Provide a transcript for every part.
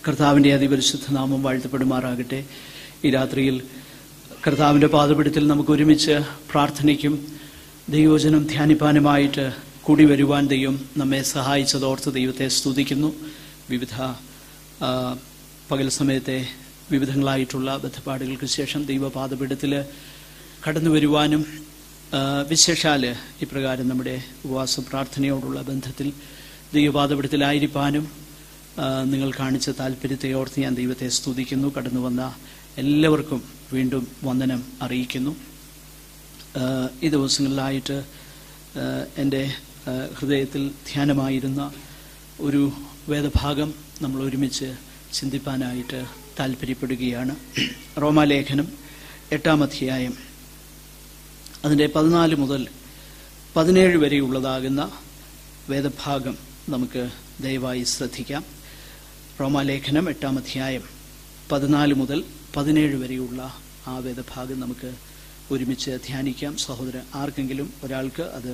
കർത്താവിൻ്റെ അതിപരിശുദ്ധ നാമം വാഴ്ത്തപ്പെടുമാറാകട്ടെ. ഈ രാത്രിയിൽ കർത്താവിൻ്റെ പാദപീഠത്തിൽ നമുക്ക് ഒരുമിച്ച് പ്രാർത്ഥനയ്ക്കും ദൈവവചനം ധ്യാനിപ്പാനുമായിട്ട് കൂടി വരുവാൻ ദൈവം നമ്മെ സഹായിച്ചതോർത്ത് ദൈവത്തെ സ്തുതിക്കുന്നു. വിവിധ പകൽ സമയത്തെ വിവിധങ്ങളായിട്ടുള്ള ബന്ധപ്പാടുകൾക്ക് ശേഷം ദൈവപാദപീഠത്തിൽ കടന്നു വരുവാനും വിശേഷാൽ ഇപ്രകാരം നമ്മുടെ ഉപവാസ പ്രാർത്ഥനയോടുള്ള ബന്ധത്തിൽ ദൈവപാദപീഠത്തിലായിരിക്കാനും നിങ്ങൾ കാണിച്ച താല്പര്യത്തെ ഓർത്ത് ഞാൻ ദൈവത്തെ സ്തുതിക്കുന്നു. കടന്നു വന്ന എല്ലാവർക്കും വീണ്ടും വന്ദനം അറിയിക്കുന്നു. ഈ ദിവസങ്ങളിലായിട്ട് എൻ്റെ ഹൃദയത്തിൽ ധ്യാനമായിരുന്ന ഒരു വേദഭാഗം നമ്മൾ ഒരുമിച്ച് ചിന്തിപ്പാനായിട്ട് താല്പര്യപ്പെടുകയാണ്. റോമാലേഖനം 8-ാം അധ്യായം അതിൻ്റെ 14 മുതൽ 17 വരെയുള്ളതാകുന്ന വേദഭാഗം നമുക്ക് ദയവായി ശ്രദ്ധിക്കാം. റോമാലേഖനം 8-ാം അധ്യായം 14 മുതൽ 17 വരെയുള്ള ആ വേദഭാഗം നമുക്ക് ഒരുമിച്ച് ധ്യാനിക്കാം. സഹോദരൻ ആർക്കെങ്കിലും ഒരാൾക്ക് അത്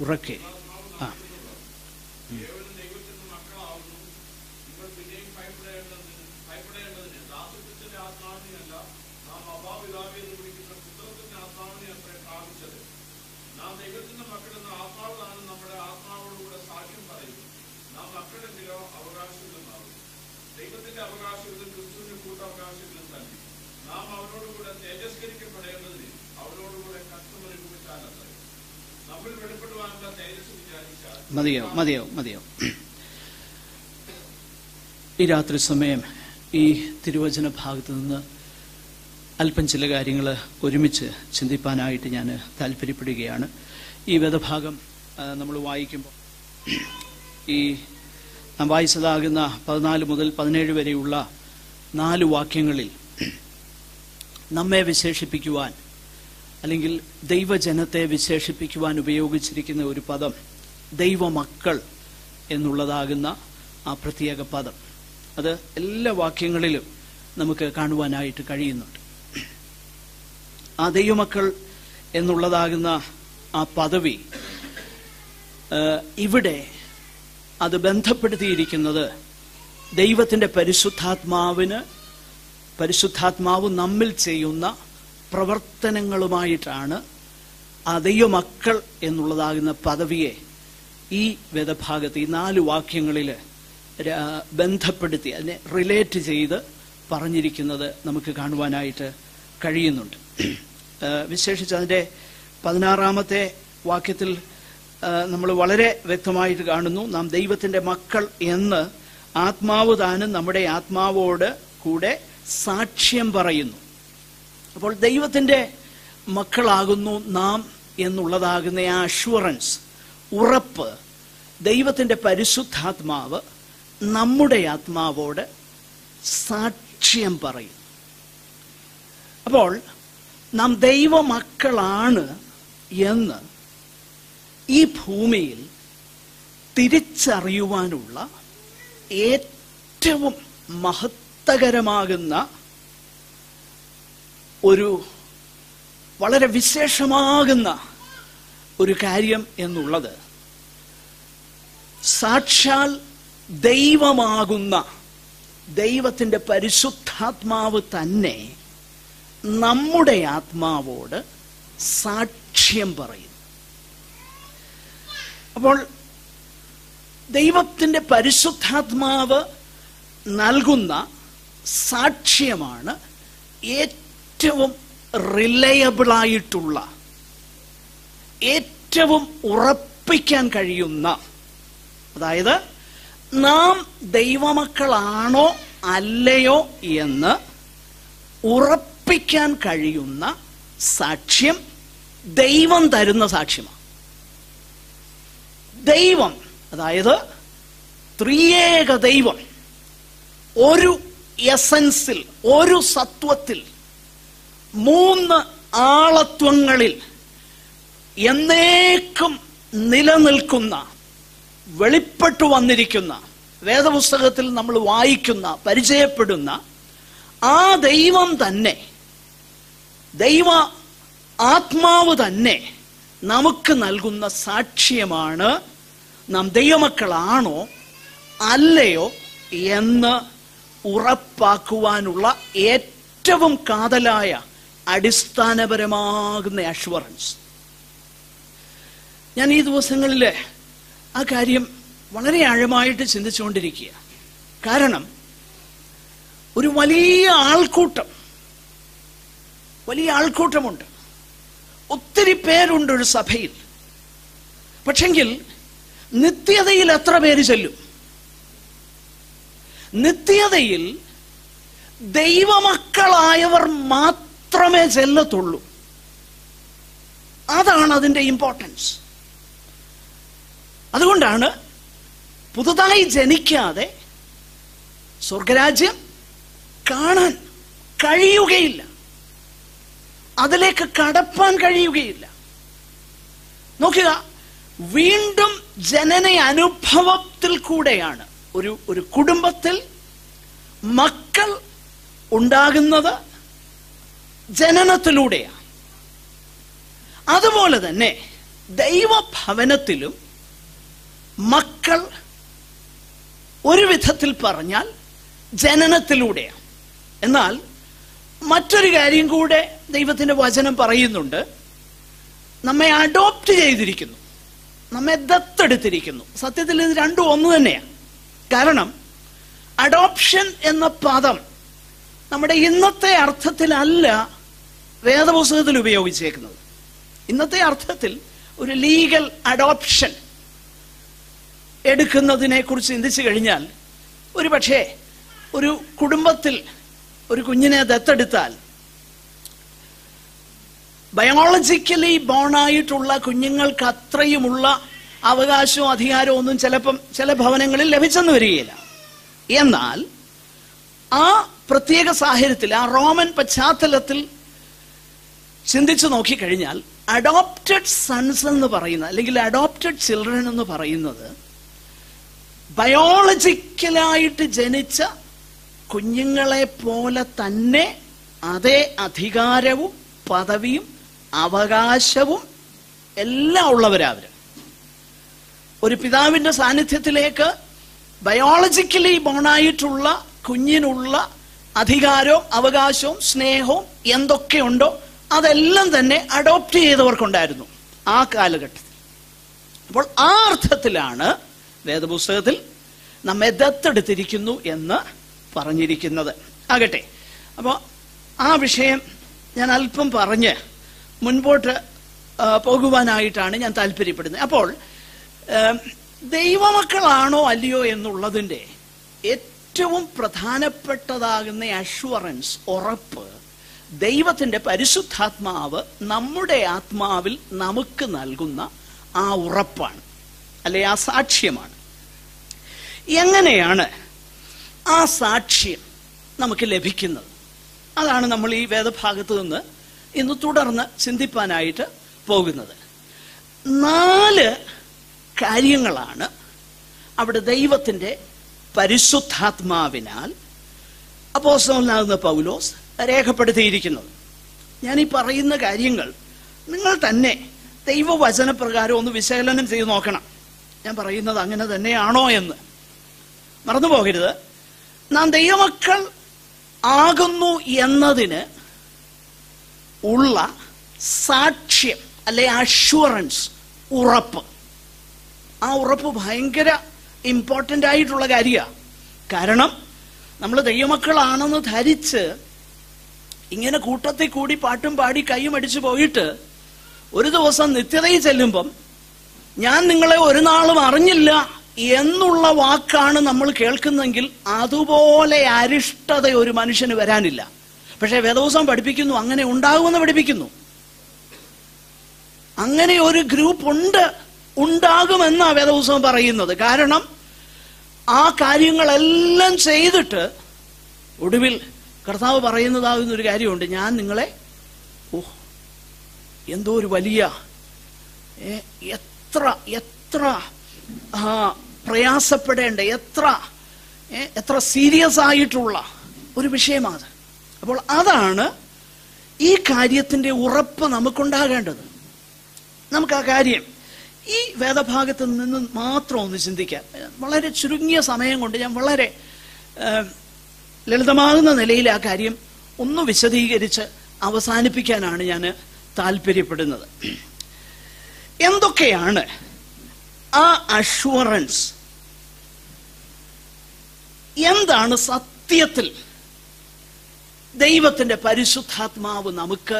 ഉറക്കെ ദൈവത്തിന്റെ അവകാശങ്ങളും ക്രിസ്തുവിന്റെ കൂട്ടവകാശങ്ങളും തന്നെ നാം അവരോടുകൂടെ തേജസ്കരിക്കപ്പെടേണ്ടതിന് അവരോടുകൂടെ കഷ്ടമനുഭവിച്ചാലത്രേ. നമ്മൾ വെളിപ്പെടുവാനുള്ള തേജസ് വിചാരിച്ചാൽ മതിയോ. ഈ രാത്രി സമയം ഈ തിരുവചന ഭാഗത്ത് നിന്ന് അല്പം ചില കാര്യങ്ങൾ ഒരുമിച്ച് ചിന്തിപ്പാനായിട്ട് ഞാൻ താല്പര്യപ്പെടുകയാണ്. ഈ വേദഭാഗം നമ്മൾ വായിക്കുമ്പോൾ ഈ നാം വായിച്ചതാകുന്ന 14 മുതൽ 17 വരെയുള്ള 4 വാക്യങ്ങളിൽ നമ്മെ വിശേഷിപ്പിക്കുവാൻ അല്ലെങ്കിൽ ദൈവജനത്തെ വിശേഷിപ്പിക്കുവാൻ ഉപയോഗിച്ചിരിക്കുന്ന ഒരു പദം ദൈവമക്കൾ എന്നുള്ളതാകുന്ന ആ പ്രത്യേക പദം, അത് എല്ലാ വാക്യങ്ങളിലും നമുക്ക് കാണുവാനായിട്ട് കഴിയുന്നുണ്ട്. ആ ദൈവമക്കൾ എന്നുള്ളതാകുന്ന ആ പദവി ഇവിടെ അത് ബന്ധപ്പെടുത്തിയിരിക്കുന്നത് ദൈവത്തിൻ്റെ പരിശുദ്ധാത്മാവ് നമ്മിൽ ചെയ്യുന്ന പ്രവർത്തനങ്ങളുമായിട്ടാണ്. ആ ദൈവമക്കൾ എന്നുള്ളതാകുന്ന പദവിയെ ഈ വേദഭാഗത്ത് ഈ 4 വാക്യങ്ങളിൽ ബന്ധപ്പെടുത്തി അതിനെ റിലേറ്റ് ചെയ്ത് പറഞ്ഞിരിക്കുന്നത് നമുക്ക് കാണുവാനായിട്ട് കഴിയുന്നുണ്ട്. വിശേഷിച്ച് അതിൻ്റെ 16-ാമത്തെ വാക്യത്തിൽ നമ്മൾ വളരെ വ്യക്തമായിട്ട് കാണുന്നു, നാം ദൈവത്തിൻ്റെ മക്കൾ എന്ന് ആത്മാവ് താനും നമ്മുടെ ആത്മാവോട് കൂടെ സാക്ഷ്യം പറയുന്നു. അപ്പോൾ ദൈവത്തിൻ്റെ മക്കളാകുന്നു നാം എന്നുള്ളതാകുന്ന ആ അഷ്വറൻസ്, ഉറപ്പ് ദൈവത്തിൻ്റെ പരിശുദ്ധാത്മാവ് നമ്മുടെ ആത്മാവോട് സാക്ഷ്യം പറയും. അപ്പോൾ നാം ദൈവമക്കളാണ് എന്ന് ഈ ഭൂമിയിൽ തിരിച്ചറിയുവാനുള്ള ഏറ്റവും മഹത്തകരമാകുന്ന ഒരു വളരെ വിശേഷമാകുന്ന ഒരു കാര്യം എന്നുള്ളത് സാക്ഷാൽ ദൈവമാകുന്ന ദൈവത്തിൻ്റെ പരിശുദ്ധാത്മാവ് തന്നെ നമ്മുടെ ആത്മാവോട് സാക്ഷ്യം പറയും. അപ്പോൾ ദൈവത്തിൻ്റെ പരിശുദ്ധാത്മാവ് നൽകുന്ന സാക്ഷ്യമാണ് ഏറ്റവും റിലയബിളായിട്ടുള്ള, ഏറ്റവും ഉറപ്പിക്കാൻ കഴിയുന്ന, അതായത് നാം ദൈവമക്കളാണോ അല്ലയോ എന്ന് ഉറപ്പിക്കാൻ കഴിയുന്ന സാക്ഷ്യം ദൈവം തരുന്ന സാക്ഷ്യമാണ്. ദൈവം, അതായത് ത്രിയേക ദൈവം ഒരു എസൻസിൽ, ഒരു സത്വത്തിൽ, 3 ആളത്വങ്ങളിൽ എന്നേക്കും നിലനിൽക്കുന്ന, വെളിപ്പെട്ടു വന്നിരിക്കുന്ന, വേദപുസ്തകത്തിൽ നമ്മൾ വായിക്കുന്ന, പരിചയപ്പെടുന്ന ആ ദൈവം തന്നെ, ദൈവ ആത്മാവ് തന്നെ നമുക്ക് നൽകുന്ന സാക്ഷ്യമാണ് നാം ദൈവമക്കളാണോ അല്ലയോ എന്ന് ഉറപ്പാക്കുവാനുള്ള ഏറ്റവും കാതലായ അടിസ്ഥാനപരമാകുന്ന അഷ്വറൻസ്. ഞാൻ ഈ ദിവസങ്ങളിൽ ആ കാര്യം വളരെ ആഴമായിട്ട് ചിന്തിച്ചുകൊണ്ടിരിക്കുക. കാരണം ഒരു വലിയ ആൾക്കൂട്ടമുണ്ട്, ഒത്തിരി പേരുണ്ട് ഒരു സഭയിൽ. പക്ഷെങ്കിൽ നിത്യതയിൽ എത്ര പേര് ചെല്ലും? നിത്യതയിൽ ദൈവമക്കളായവർ മാത്രമേ ചെല്ലത്തുള്ളൂ. അതാണ് അതിൻ്റെ ഇമ്പോർട്ടൻസ്. അതുകൊണ്ടാണ് പുതുതായി ജനിക്കാതെ സ്വർഗരാജ്യം കാണാൻ കഴിയുകയില്ല, അതിലേക്ക് കടപ്പാൻ കഴിയുകയില്ല. നോക്കുക, വീണ്ടും ജനന അനുഭവത്തിൽ കൂടെയാണ് ഒരു കുടുംബത്തിൽ മക്കൾ ഉണ്ടാകുന്നത്, ജനനത്തിലൂടെയാണ്. അതുപോലെ തന്നെ ദൈവഭവനത്തിലും മക്കൾ ഒരു വിധത്തിൽ പറഞ്ഞാൽ ജനനത്തിലൂടെയാണ്. എന്നാൽ മറ്റൊരു കാര്യം കൂടെ ദൈവത്തിന്റെ വചനം പറയുന്നുണ്ട്. നമ്മെ അഡോപ്റ്റ് ചെയ്തിരിക്കുന്നു, നമ്മെ ദത്തെടുത്തിരിക്കുന്നു. സത്യത്തിൽ ഇത് രണ്ടും ഒന്ന് തന്നെയാണ്. കാരണം അഡോപ്ഷൻ എന്ന പദം നമ്മുടെ ഇന്നത്തെ അർത്ഥത്തിലല്ല വേദപുസ്തകത്തിൽ ഉപയോഗിച്ചേക്കുന്നത്. ഇന്നത്തെ അർത്ഥത്തിൽ ഒരു ലീഗൽ അഡോപ്ഷൻ എടുക്കുന്നതിനെ കുറിച്ച് ചിന്തിച്ചു കഴിഞ്ഞാൽ, ഒരു പക്ഷേ ഒരു കുടുംബത്തിൽ ഒരു കുഞ്ഞിനെ ദത്തെടുത്താൽ ബയോളജിക്കലി ബോണായിട്ടുള്ള കുഞ്ഞുങ്ങൾക്ക് അത്രയുമുള്ള അവകാശവും അധികാരവും ഒന്നും ചിലപ്പം ചില ഭവനങ്ങളിൽ ലഭിച്ചെന്ന് വരികയില്ല. എന്നാൽ ആ പ്രത്യേക സാഹചര്യത്തിൽ, ആ റോമൻ പശ്ചാത്തലത്തിൽ ചിന്തിച്ചു നോക്കിക്കഴിഞ്ഞാൽ, അഡോപ്റ്റഡ് സൺസ് എന്ന് പറയുന്ന, അല്ലെങ്കിൽ അഡോപ്റ്റഡ് ചിൽഡ്രൻ എന്ന് പറയുന്നത് ബയോളജിക്കലായിട്ട് ജനിച്ച കുഞ്ഞുങ്ങളെ പോലെ തന്നെ അതേ അധികാരവും പദവിയും അവകാശവും എല്ലാം ഉള്ളവരവർ. ഒരു പിതാവിന്റെ സാന്നിധ്യത്തിലേക്ക് ബയോളജിക്കലി ബോണായിട്ടുള്ള കുഞ്ഞിനുള്ള അധികാരവും അവകാശവും സ്നേഹവും എന്തൊക്കെയുണ്ടോ അതെല്ലാം തന്നെ അഡോപ്റ്റ് ചെയ്തവർക്കുണ്ടായിരുന്നു ആ കാലഘട്ടത്തിൽ. അപ്പോൾ ആ അർത്ഥത്തിലാണ് വേദപുസ്തകത്തിൽ നമ്മെ ദത്തെടുത്തിരിക്കുന്നു എന്ന് പറഞ്ഞിരിക്കുന്നത്. ആകട്ടെ, അപ്പോൾ ആ വിഷയം ഞാൻ അല്പം പറഞ്ഞ് മുൻപോട്ട് പോകുവാനായിട്ടാണ് ഞാൻ താല്പര്യപ്പെടുന്നത്. അപ്പോൾ ദൈവമക്കളാണോ അല്ലയോ എന്നുള്ളതിൻ്റെ ഏറ്റവും പ്രധാനപ്പെട്ടതാകുന്ന അഷ്വറൻസ്, ഉറപ്പ്, ദൈവത്തിൻ്റെ പരിശുദ്ധാത്മാവ് നമ്മുടെ ആത്മാവിൽ നമുക്ക് നൽകുന്ന ആ ഉറപ്പാണ്, അല്ലെ ആ സാക്ഷ്യമാണ്. എങ്ങനെയാണ് ആ സാക്ഷ്യം നമുക്ക് ലഭിക്കുന്നത്? അതാണ് നമ്മൾ ഈ വേദഭാഗത്ത് നിന്ന് ഇന്ന് തുടർന്ന് ചിന്തിപ്പാനായിട്ട് പോകുന്നത്. 4 കാര്യങ്ങളാണ് അവിടെ ദൈവത്തിൻ്റെ പരിശുദ്ധാത്മാവിനാൽ അപ്പോസ്തലനാകുന്ന പൗലോസ് രേഖപ്പെടുത്തിയിരിക്കുന്നത്. ഞാൻ ഈ പറയുന്ന കാര്യങ്ങൾ നിങ്ങൾ തന്നെ ദൈവവചനപ്രകാരം ഒന്ന് വിശകലനം ചെയ്ത് നോക്കണം. ഞാൻ പറയുന്നത് അങ്ങനെ തന്നെയാണോ എന്ന് മറന്നു പോകരുത്. നാം ദൈവമക്കൾ ആകുന്നു എന്നതിന് ഉള്ള സാക്ഷ്യം, അല്ലെ അഷ്വറൻസ്, ഉറപ്പ്. ആ ഉറപ്പ് ഭയങ്കര ഇമ്പോർട്ടൻ്റ് ആയിട്ടുള്ള കാര്യമാണ്. കാരണം നമ്മൾ ദൈവമക്കളാണെന്ന് ധരിച്ച് ഇങ്ങനെ കൂട്ടത്തിൽ കൂടി പാട്ടും പാടി കൈയും അടിച്ചു പോയിട്ട് ഒരു ദിവസം നിത്യതയിൽ ചെല്ലുമ്പം ഞാൻ നിങ്ങളെ ഒരു നാളും അറിഞ്ഞില്ല എന്നുള്ള വാക്കാണ് നമ്മൾ കേൾക്കുന്നെങ്കിൽ അതുപോലെ അരിഷ്ടത ഒരു മനുഷ്യന് വരാനില്ല. പക്ഷെ വേദപുസ്തകം പഠിപ്പിക്കുന്നു അങ്ങനെ ഉണ്ടാകുമെന്ന് പഠിപ്പിക്കുന്നു. അങ്ങനെ ഒരു ഗ്രൂപ്പ് ഉണ്ടാകുമെന്നാണ് വേദപുസ്തകം പറയുന്നത്. കാരണം ആ കാര്യങ്ങളെല്ലാം ചെയ്തിട്ട് ഒടുവിൽ കർത്താവ് പറയുന്നതാകുന്ന ഒരു കാര്യമുണ്ട്. ഞാൻ നിങ്ങളെ എന്തോ ഒരു വലിയ എത്ര പ്രയാസപ്പെടേണ്ട, എത്ര സീരിയസ് ആയിട്ടുള്ള ഒരു വിഷയമാണ്. അപ്പോൾ അതാണ് ഈ കാര്യത്തിൻ്റെ ഉറപ്പ് നമുക്കുണ്ടാകേണ്ടത്. നമുക്ക് ആ കാര്യം ഈ വേദഭാഗത്ത് നിന്ന് മാത്രം ഒന്ന് ചിന്തിക്കാം. വളരെ ചുരുങ്ങിയ സമയം കൊണ്ട് ഞാൻ വളരെ ലളിതമാകുന്ന നിലയിൽ ആ കാര്യം ഒന്ന് വിശദീകരിച്ച് അവസാനിപ്പിക്കാനാണ് ഞാൻ താല്പര്യപ്പെടുന്നത്. എന്തൊക്കെയാണ് ആ അഷ്വറൻസ്? എന്താണ് സത്യത്തിൽ ദൈവത്തിന്റെ പരിശുദ്ധാത്മാവ് നമുക്ക്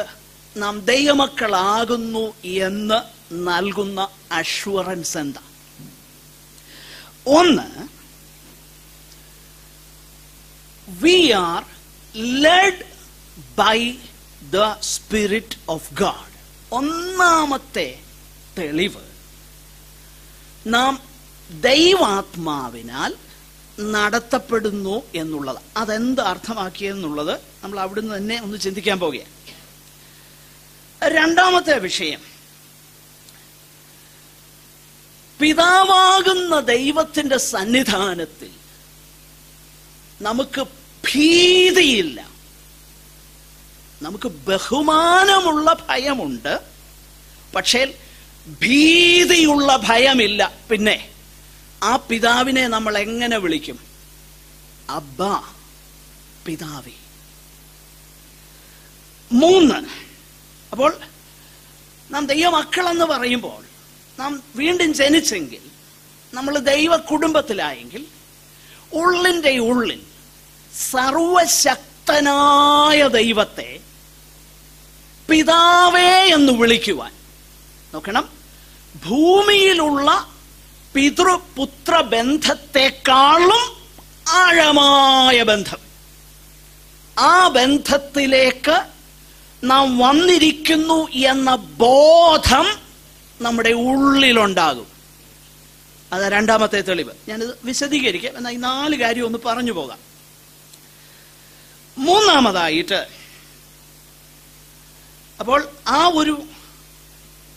നാം ദൈവമക്കളാകുന്നു എന്ന് നൽകുന്ന അഷ്വറൻസ് എന്താ? ഒന്ന്, we are led by the Spirit of God. ഒന്നാമത്തെ തെളിവ്, നാം ദൈവാത്മാവിനാൽ നടത്തപ്പെടുന്നു എന്നുള്ളത്. അതെന്ത് അർത്ഥമാക്കിയെന്നുള്ളത് നമ്മൾ അവിടുന്ന് തന്നെ ഒന്ന് ചിന്തിക്കാൻ പോവുകയാണ്. രണ്ടാമത്തെ വിഷയം, പിതാവാകുന്ന ദൈവത്തിന്റെ സന്നിധാനത്തിൽ നമുക്ക് ഭീതിയില്ല. നമുക്ക് ബഹുമാനമുള്ള ഭയമുണ്ട്, പക്ഷേ ഭീതിയുള്ള ഭയമില്ല. പിന്നെ ആ പിതാവിനെ നമ്മൾ എങ്ങനെ വിളിക്കും? അബ്ബാ, പിതാവേ. 3, അപ്പോൾ നാം ദൈവമക്കളെന്ന് പറയുമ്പോൾ, നാം വീണ്ടും ജനിച്ചെങ്കിൽ, നമ്മൾ ദൈവ കുടുംബത്തിലായെങ്കിൽ, ഉള്ളിൻ്റെ ഉള്ളിൽ സർവശക്തനായ ദൈവത്തെ പിതാവേ എന്ന് വിളിക്കുവാൻ നോക്കണം. ഭൂമിയിലുള്ള പിതൃപുത്ര ബന്ധത്തെക്കാളും ആഴമായ ബന്ധം, ആ ബന്ധത്തിലേക്ക് നാം വന്നിരിക്കുന്നു എന്ന ബോധം നമ്മുടെ ഉള്ളിലുണ്ടാകും. അത് രണ്ടാമത്തെ തെളിവ്. ഞാനിത് വിശദീകരിക്കാം, എന്നാൽ ഈ 4 കാര്യം ഒന്ന് പറഞ്ഞു പോകാം. മൂന്നാമതായിട്ട്, അപ്പോൾ ആ ഒരു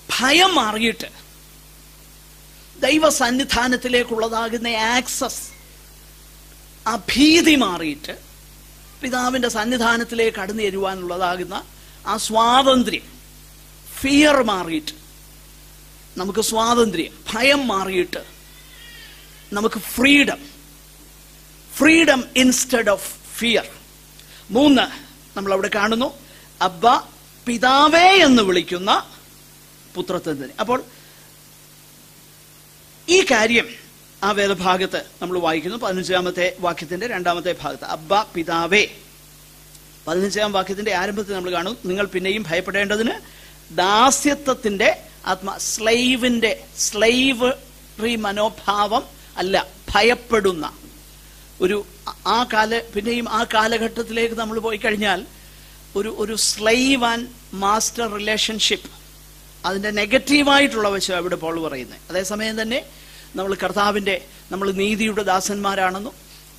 ഭയം മാറിയിട്ട് ദൈവ സന്നിധാനത്തിലേക്കുള്ളതാകുന്ന ആക്സസ്, ആ ഭീതി മാറിയിട്ട് പിതാവിന്റെ സന്നിധാനത്തിലേക്ക് കടന്നു തരുവാനുള്ളതാകുന്ന ആ സ്വാതന്ത്ര്യം, ഫിയർ മാറിയിട്ട് നമുക്ക് സ്വാതന്ത്ര്യം, ഭയം മാറിയിട്ട് നമുക്ക് ഫ്രീഡം ഇൻസ്റ്റെഡ് ഓഫ് ഫിയർ. 3, നമ്മളവിടെ കാണുന്നു അബ്ബ, പിതാവേ എന്ന് വിളിക്കുന്ന പുത്രത്വത്തിന്. അപ്പോൾ ഈ കാര്യം ആ വേദഭാഗത്ത് നമ്മൾ വായിക്കുന്നു. 15-ാമത്തെ വാക്യത്തിന്റെ 2-ാമത്തെ ഭാഗത്ത് അബ്ബ, പിതാവേ. 15-ാം വാക്യത്തിന്റെ ആരംഭത്തിൽ നമ്മൾ കാണും, നിങ്ങൾ പിന്നെയും ഭയപ്പെടേണ്ടതിന് ദാസ്യത്വത്തിന്റെ സ്ലൈവറി മനോഭാവം അല്ല, ഭയപ്പെടുന്ന ഒരു പിന്നെയും ആ കാലഘട്ടത്തിലേക്ക് നമ്മൾ പോയി കഴിഞ്ഞാൽ ഒരു സ്ലൈവ് ആൻഡ് മാസ്റ്റർ റിലേഷൻഷിപ്പ്, അതിന്റെ നെഗറ്റീവായിട്ടുള്ള വശം അവിടെ പോൾ പറയുന്നത്. അതേസമയം തന്നെ നമ്മൾ നീതിയുടെ ദാസന്മാരാണെന്നും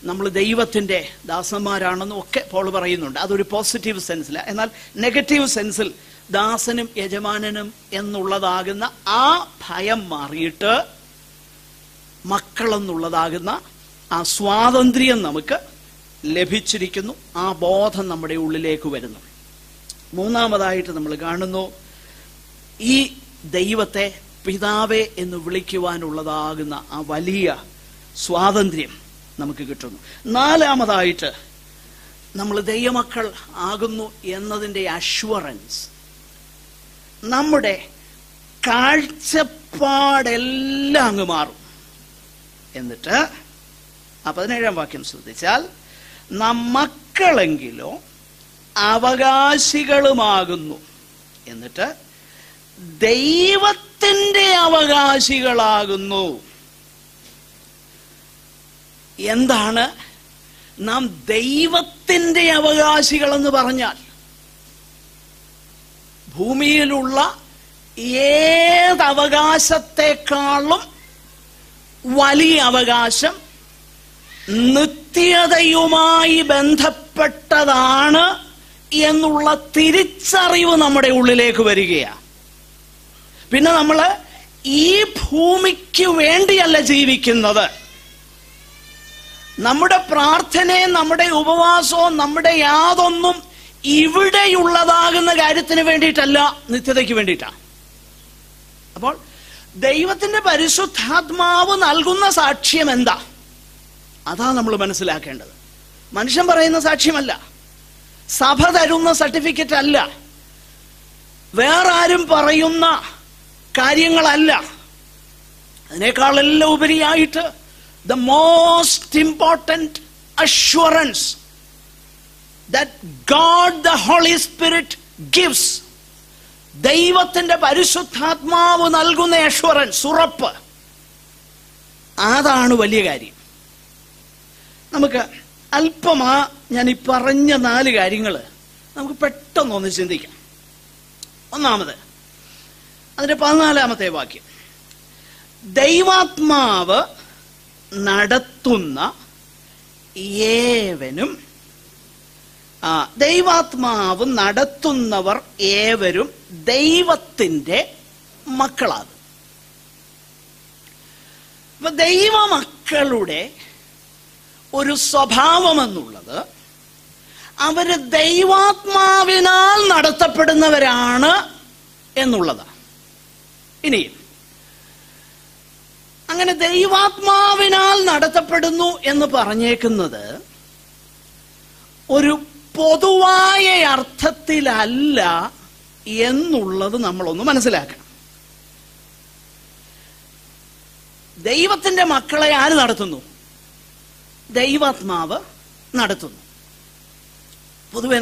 നമ്മൾ ദൈവത്തിന്റെ ദാസന്മാരാണെന്നും ഒക്കെ പോൾ പറയുന്നുണ്ട്. അതൊരു പോസിറ്റീവ് സെൻസിൽ. എന്നാൽ നെഗറ്റീവ് സെൻസിൽ ദാസനും യജമാനനും എന്നുള്ളതാകുന്ന ആ ഭയം മാറിയിട്ട് മക്കളെന്നുള്ളതാകുന്ന ആ സ്വാതന്ത്ര്യം നമുക്ക് ലഭിച്ചിരിക്കുന്നു. ആ ബോധം നമ്മുടെ ഉള്ളിലേക്ക് വരുന്നു. മൂന്നാമതായിട്ട് നമ്മൾ കാണുന്നു, ഈ ദൈവത്തെ പിതാവേ എന്ന് വിളിക്കുവാനുള്ളതാകുന്ന ആ വലിയ സ്വാതന്ത്ര്യം നമുക്ക് കിട്ടുന്നു. നാലാമതായിട്ട് നമ്മൾ ദൈവമക്കൾ ആകുന്നു എന്നതിൻ്റെ അഷ്വറൻസ്, നമ്മുടെ കാഴ്ചപ്പാടെല്ലാം അങ്ങ് മാറും. എന്നിട്ട് ആ 17-ാം വാക്യം ശ്രദ്ധിച്ചാൽ, നാം മക്കളെങ്കിലോ അവകാശികളുമാകുന്നു, എന്നിട്ട് ദൈവത്തിന്റെ അവകാശികളാകുന്നു. എന്താണ് നാം ദൈവത്തിന്റെ അവകാശികളെന്ന് പറഞ്ഞാൽ? ഭൂമിയിലുള്ള ഏതവകാശത്തെക്കാളും വലിയ അവകാശം നിത്യതയുമായി ബന്ധപ്പെട്ടതാണ് എന്നുള്ള തിരിച്ചറിവ് നമ്മുടെ ഉള്ളിലേക്ക് വരികയാണ്. പിന്നെ നമ്മൾ ഈ ഭൂമിക്ക് വേണ്ടിയല്ല ജീവിക്കുന്നത്. നമ്മുടെ പ്രാർത്ഥനയും നമ്മുടെ ഉപവാസവും നമ്മുടെ യാതൊന്നും ഇവിടെയുള്ളതാകുന്ന കാര്യത്തിന് വേണ്ടിയിട്ടല്ല, നിത്യതയ്ക്ക് വേണ്ടിയിട്ടാണ്. അപ്പോൾ ദൈവത്തിന്റെ പരിശുദ്ധാത്മാവ് നൽകുന്ന സാക്ഷ്യം എന്താ? അതാ നമ്മൾ മനസ്സിലാക്കേണ്ടത്. മനുഷ്യൻ പറയുന്ന സാക്ഷ്യമല്ല, സഭ തരുന്ന സർട്ടിഫിക്കറ്റ് അല്ല, വേറെ ആരും പറയുന്ന കാര്യങ്ങളല്ല. അതിനേക്കാളെല്ലാം ഉപരിയായിട്ട് the most important assurance that God the Holy Spirit gives, ദൈവത്തിന്റെ പരിശുദ്ധാത്മാവ് നൽകുന്ന അഷ്വറൻസ്, ഉറപ്പ്, അതാണ് വലിയ കാര്യം. നമുക്ക് അല്പമാ ഞാൻ ഈ പറഞ്ഞ 4 കാര്യങ്ങൾ നമുക്ക് പെട്ടെന്നൊന്ന് ചിന്തിക്കാം. ഒന്നാമത്, അതിന്റെ 14-ാമത്തെ വാക്യം, ദൈവാത്മാവ് നടത്തുന്ന ഏവനും, ദൈവാത്മാവ് നടത്തുന്നവർ ഏവരും ദൈവത്തിന്റെ മക്കളാകും. അപ്പൊ ദൈവമക്കളുടെ ഒരു സ്വഭാവമെന്നുള്ളത് അവര് ദൈവാത്മാവിനാൽ നടത്തപ്പെടുന്നവരാണ് എന്നുള്ളതാണ്. ഇനിയും അങ്ങനെ ദൈവാത്മാവിനാൽ നടത്തപ്പെടുന്നു എന്ന് പറഞ്ഞേക്കുന്നത് ഒരു പൊതുവായ അർത്ഥത്തിലല്ല എന്നുള്ളത് നമ്മളൊന്ന് മനസ്സിലാക്കണം. ദൈവത്തിന്റെ മക്കളെ ആര് നടത്തുന്നു? ദൈവാത്മാവ് നടത്തുന്നു. പൊതുവെ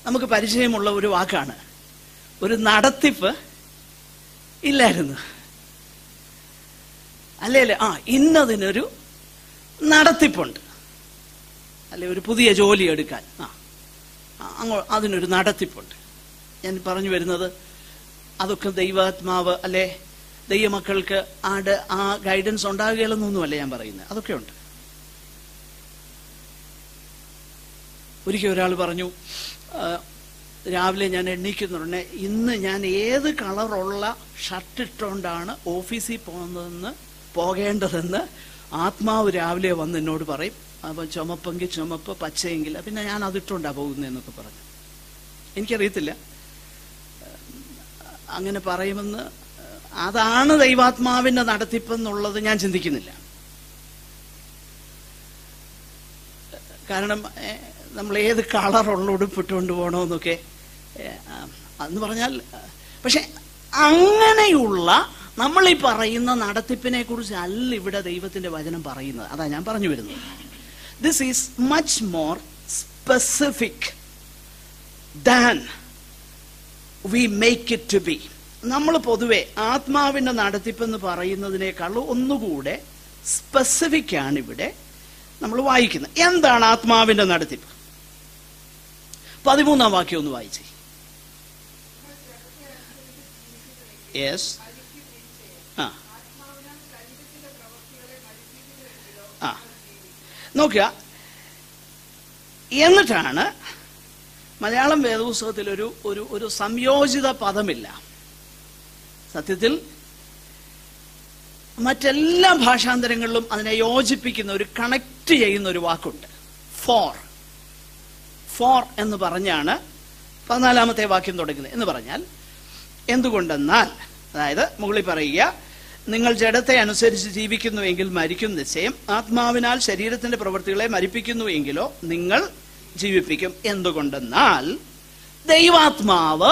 നമുക്ക് പരിചയമുള്ള ഒരു വാക്കാണ്, ഒരു നടത്തിപ്പ് ഇല്ലായിരുന്നു, അല്ലേ? ഇന്നതിനൊരു നടത്തിപ്പുണ്ട്, അല്ലെ? ഒരു പുതിയ ജോലി എടുക്കാൻ അതിനൊരു നടത്തിപ്പുണ്ട്. ഞാൻ പറഞ്ഞു വരുന്നത് അതൊക്കെ ദൈവാത്മാവ് അല്ലെ ദൈവമക്കൾക്ക് ആ ഗൈഡൻസ് ഉണ്ടാകുകയെന്നൊന്നുമല്ല ഞാൻ പറയുന്നത്, അതൊക്കെ ഉണ്ട്. ഒരിക്കൽ ഒരാൾ പറഞ്ഞു, രാവിലെ ഞാൻ എണ്ണീക്കുന്നുടനെ ഇന്ന് ഞാൻ ഏത് കളറുള്ള ഷർട്ട് ഇട്ടുകൊണ്ടാണ് ഓഫീസിൽ പോകേണ്ടതെന്ന് ആത്മാവ് രാവിലെ വന്ന് എന്നോട് പറയും. അപ്പം ചുമപ്പെങ്കിൽ ചുമപ്പ്, പച്ചയെങ്കിൽ പിന്നെ ഞാൻ അതിട്ടുകൊണ്ടാണ് പോകുന്നതെന്നൊക്കെ പറഞ്ഞു. എനിക്കറിയത്തില്ല അങ്ങനെ പറയുമെന്ന്. അതാണ് ദൈവാത്മാവിന്റെ നടത്തിപ്പെന്നുള്ളത് ഞാൻ ചിന്തിക്കുന്നില്ല. കാരണം നമ്മൾ ഏത് കളറുള്ള ഉടുപ്പിട്ടുകൊണ്ട് പോകണമെന്നൊക്കെ എന്ന് പറഞ്ഞാൽ, പക്ഷെ അങ്ങനെയുള്ള നമ്മൾ ഈ പറയുന്ന നടത്തിപ്പിനെ കുറിച്ച് അല്ല ഇവിടെ ദൈവത്തിന്റെ വചനം പറയുന്നത്. അതാ ഞാൻ പറഞ്ഞു വരുന്നത്. This is much more specific than we make it to be. നമ്മൾ പൊതുവെ ആത്മാവിന്റെ നടത്തിപ്പെന്ന് പറയുന്നതിനേക്കാൾ ഒന്നുകൂടെ സ്പെസിഫിക് ആണ് ഇവിടെ നമ്മൾ വായിക്കുന്നത്. എന്താണ് ആത്മാവിന്റെ നടത്തിപ്പ്? 13-ാം വാക്യം ഒന്ന് വായിച്ചേ. യെസ്. നോക്കുക, എന്നിട്ടാണ് മലയാളം വേദപുസ്തകത്തിൽ ഒരു സംയോജിത പദമില്ല. സത്യത്തിൽ മറ്റെല്ലാ ഭാഷാന്തരങ്ങളിലും അതിനെ യോജിപ്പിക്കുന്ന, ഒരു കണക്ട് ചെയ്യുന്ന ഒരു വാക്കുണ്ട്, ഫോർ. ഫോർ എന്ന് പറഞ്ഞാണ് 14-ാമത്തെ വാക്യം തുടങ്ങുന്നത്. എന്ന് പറഞ്ഞാൽ എന്തുകൊണ്ടെന്നാൽ, അതായത് മുകളിൽ പറയുക, നിങ്ങൾ ജഡത്തെ അനുസരിച്ച് ജീവിക്കുന്നുവെങ്കിൽ മരിക്കും നിശ്ചയം, ആത്മാവിനാൽ ശരീരത്തിന്റെ പ്രവൃത്തികളെ മരിപ്പിക്കുന്നുവെങ്കിലോ നിങ്ങൾ ജീവിപ്പിക്കും. എന്തുകൊണ്ടെന്നാൽ ദൈവാത്മാവ്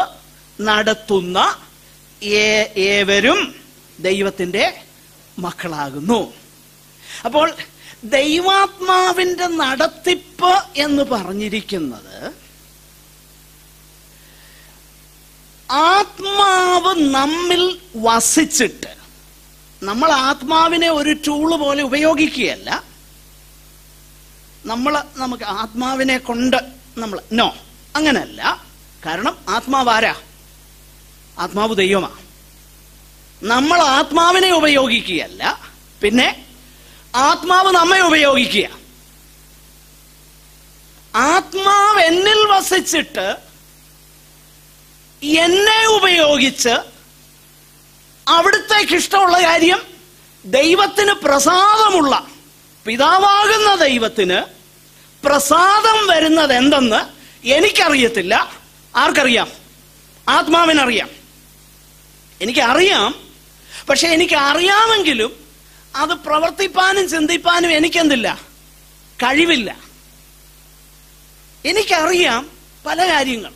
നടത്തുന്ന ഏവരും ദൈവത്തിന്റെ മക്കളാകുന്നു. അപ്പോൾ ദൈവാത്മാവിന്റെ നടത്തിപ്പ് എന്ന് പറഞ്ഞിരിക്കുന്നത് ആത്മാവ് നമ്മിൽ വസിച്ചിട്ട്, നമ്മൾ ആത്മാവിനെ ഒരു ടൂള് പോലെ ഉപയോഗിക്കുകയല്ല. നമുക്ക് ആത്മാവിനെ കൊണ്ട് നോ, അങ്ങനല്ല. കാരണം ആത്മാവ് ആരാ? ആത്മാവ് ദൈവമാ. നമ്മൾ ആത്മാവിനെ ഉപയോഗിക്കുകയല്ല, പിന്നെ ആത്മാവ് നമ്മെ ഉപയോഗിക്കുക. ആത്മാവ് എന്നിൽ വസിച്ചിട്ട് എന്നെ ഉപയോഗിച്ച് അവിടുത്തേക്ക് ഇഷ്ടമുള്ള കാര്യം, ദൈവത്തിന് പ്രസാദമുള്ള, പിതാവാകുന്ന ദൈവത്തിന് പ്രസാദം വരുന്നത് എന്തെന്ന് എനിക്കറിയത്തില്ല. ആർക്കറിയാം? ആത്മാവിനറിയാം. എനിക്കറിയാം. പക്ഷെ എനിക്ക് അറിയാമെങ്കിലും അത് പ്രവർത്തിപ്പാനും ചിന്തിപ്പാനും എനിക്കെന്തില്ല? കഴിവില്ല. എനിക്കറിയാം പല കാര്യങ്ങൾ.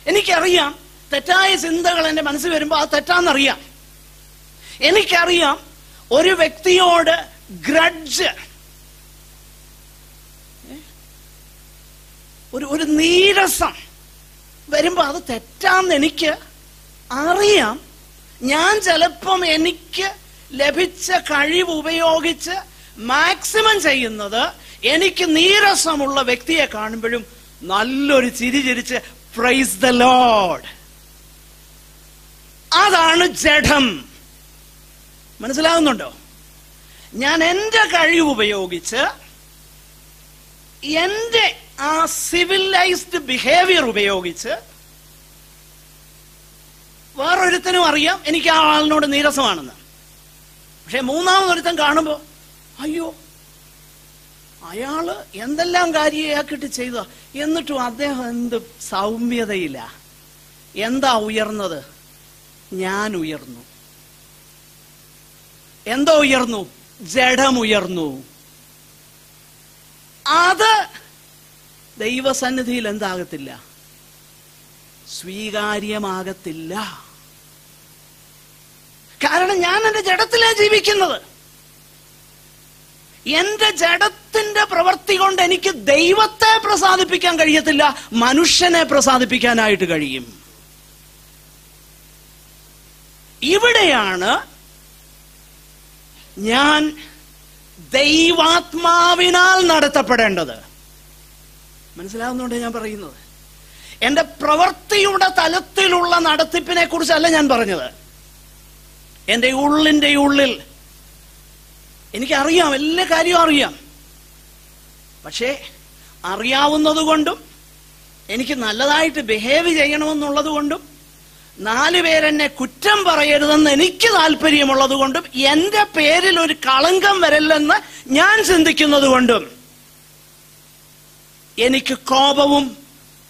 എനിക്കറിയാം തെറ്റായ ചിന്തകൾ എൻ്റെ മനസ്സിൽ വരുമ്പോൾ അത് തെറ്റാന്നറിയാം. എനിക്കറിയാം ഒരു വ്യക്തിയോട് ഗ്രഡ്ജ്, ഒരു നീരസം വരുമ്പോൾ അത് തെറ്റാന്ന് എനിക്ക് അറിയാം. ഞാൻ ചിലപ്പം എനിക്ക് ലഭിച്ച കഴിവ് ഉപയോഗിച്ച് മാക്സിമം ചെയ്യുന്നത് എനിക്ക് നീരസമുള്ള വ്യക്തിയെ കാണുമ്പോഴും നല്ലൊരു ചിരി ചിരിച്ച് പ്രൈസ് ദ ലോർഡ്. അതാണ് ജഡം. മനസ്സിലാകുന്നുണ്ടോ? ഞാൻ എൻ്റെ കഴിവ് ഉപയോഗിച്ച് എൻ്റെ ആ സിവിലൈസ്ഡ് ബിഹേവിയർ ഉപയോഗിച്ച് വേറൊരുത്തനും അറിയാം എനിക്ക് ആ ആളിനോട് നീരസമാണെന്ന്. പക്ഷെ മൂന്നാമതൊരുത്തൻ കാണുമ്പോ അയ്യോ അയാള് എന്തെല്ലാം കാര്യമാക്കിയിട്ട് ചെയ്ത, എന്നിട്ടും അദ്ദേഹം എന്ത് സൗമ്യതയില്ല. എന്താ ഉയർന്നത്? ഞാൻ ഉയർന്നു. എന്തോ ഉയർന്നു? ജഡം ഉയർന്നു. അത് ദൈവസന്നിധിയിൽ എന്താകത്തില്ല? സ്വീകാര്യമാകത്തില്ല. കാരണം ഞാൻ എൻ്റെ ജഡത്തിലാണ് ജീവിക്കുന്നത്. എന്റെ ജഡത്തിന്റെ പ്രവൃത്തി കൊണ്ട് എനിക്ക് ദൈവത്തെ പ്രസാദിപ്പിക്കാൻ കഴിയത്തില്ല, മനുഷ്യനെ പ്രസാദിപ്പിക്കാനായിട്ട് കഴിയും. ഇവിടെയാണ് ഞാൻ ദൈവാത്മാവിനാൽ നടത്തപ്പെടേണ്ടത്. മനസ്സിലാവുന്നുണ്ട് ഞാൻ പറയുന്നത്? എന്റെ പ്രവൃത്തിയുടെ തലത്തിലുള്ള നടത്തിപ്പിനെ കുറിച്ചല്ല ഞാൻ പറഞ്ഞത്. എന്റെ ഉള്ളിന്റെ ഉള്ളിൽ എനിക്കറിയാം, എല്ലാ കാര്യവും അറിയാം. പക്ഷേ അറിയാവുന്നത് കൊണ്ടും എനിക്ക് നല്ലതായിട്ട് ബിഹേവ് ചെയ്യണമെന്നുള്ളത് കൊണ്ടും 4 പേരെന്നെ കുറ്റം പറയരുതെന്ന് എനിക്ക് താല്പര്യമുള്ളത് കൊണ്ടും എന്റെ പേരിൽ ഒരു കളങ്കം വരില്ലെന്ന് ഞാൻ ചിന്തിക്കുന്നത് കൊണ്ടും എനിക്ക് കോപവും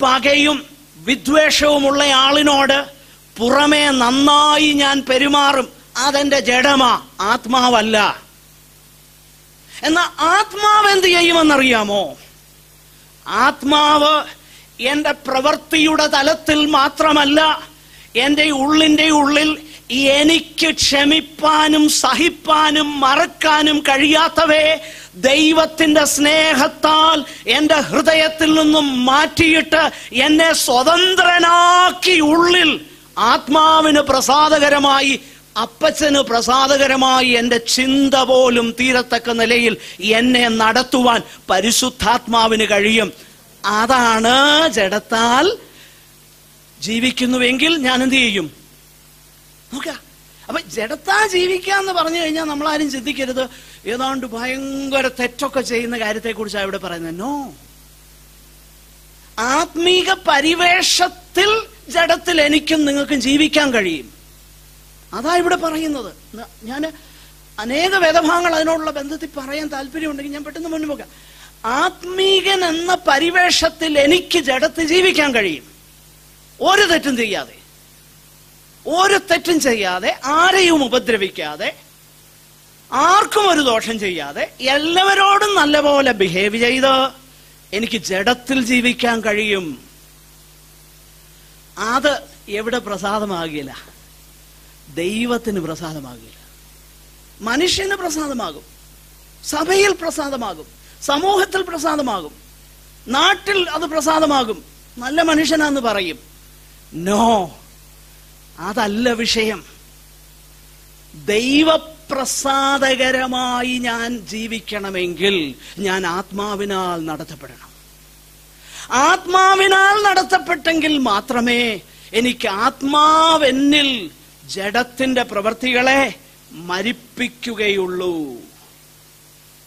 പകയും വിദ്വേഷവുമുള്ള ആളിനോട് പുറമേ നന്നായി ഞാൻ പെരുമാറും. അതെന്റെ ജഡമാ, ആത്മാവല്ല. എന്നാൽ ആത്മാവ് എന്ത് ചെയ്യുമെന്നറിയാമോ? ആത്മാവ് എന്റെ പ്രവൃത്തിയുടെ തലത്തിൽ മാത്രമല്ല, എന്റെ ഉള്ളിന്റെ ഉള്ളിൽ എനിക്ക് ക്ഷമിപ്പാനും സഹിപ്പാനും മറക്കാനും കഴിയാത്തവയെ ദൈവത്തിന്റെ സ്നേഹത്താൽ എന്റെ ഹൃദയത്തിൽ നിന്നും മാറ്റിയിട്ട് എന്നെ സ്വതന്ത്രനാക്കി ഉള്ളിൽ ആത്മാവിന് പ്രസാദകരമായി, അപ്പച്ചന് പ്രസാദകരമായി എന്റെ ചിന്ത പോലും തീരത്തക്ക നിലയിൽ എന്നെ നടത്തുവാൻ പരിശുദ്ധാത്മാവിന് കഴിയും. അതാണ് ജഡത്താൽ ജീവിക്കുന്നുവെങ്കിൽ ഞാൻ എന്ത് ചെയ്യും? നോക്ക. അപ്പൊ ജഡത്താൽ ജീവിക്കാന്ന് പറഞ്ഞു കഴിഞ്ഞാൽ നമ്മളാരും ചിന്തിക്കരുത് ഏതാണ്ട് ഭയങ്കര തെറ്റൊക്കെ ചെയ്യുന്ന കാര്യത്തെക്കുറിച്ചാണ് ഇവിടെ പറയുന്നത്. നോ, ആത്മീക പരിവേഷത്തിൽ ജഡത്തിൽ എനിക്കും നിങ്ങൾക്കും ജീവിക്കാൻ കഴിയും. അതാ ഇവിടെ പറയുന്നത്. ഞാൻ അനേക വേദഭാഗങ്ങൾ അതിനോടുള്ള ബന്ധത്തിൽ പറയാൻ താല്പര്യമുണ്ടെങ്കിൽ ഞാൻ പെട്ടെന്ന് മുന്നോട്ട് പോകാം. ആത്മീകൻ എന്ന പരിവേഷത്തിൽ എനിക്ക് ജഡത്തിൽ ജീവിക്കാൻ കഴിയും. ഒരു തെറ്റും ചെയ്യാതെ, ഒരു തെറ്റും ചെയ്യാതെ, ആരെയും ഉപദ്രവിക്കാതെ, ആർക്കും ഒരു ദോഷം ചെയ്യാതെ, എല്ലാവരോടും നല്ലപോലെ ബിഹേവ് ചെയ്ത് എനിക്ക് ജഡത്തിൽ ജീവിക്കാൻ കഴിയും. അത് എവിടെ പ്രസാദമാകില്ല? ദൈവത്തിന് പ്രസാദമാകില്ല. മനുഷ്യന് പ്രസാദമാകും, സഭയിൽ പ്രസാദമാകും, സമൂഹത്തിൽ പ്രസാദമാകും, നാട്ടിൽ അത് പ്രസാദമാകും, നല്ല മനുഷ്യനാന്ന് പറയും. നോ, അതല്ല വിഷയം. ദൈവപ്രസാദകരമായി ഞാൻ ജീവിക്കണമെങ്കിൽ ഞാൻ ആത്മാവിനാൽ നടത്തപ്പെടണം. ആത്മാവിനാൽ നടത്തപ്പെട്ടെങ്കിൽ മാത്രമേ എനിക്ക് ആത്മാവെന്നിൽ ജഡത്തിന്റെ പ്രവൃത്തികളെ മരിപ്പിക്കുകയുള്ളൂ.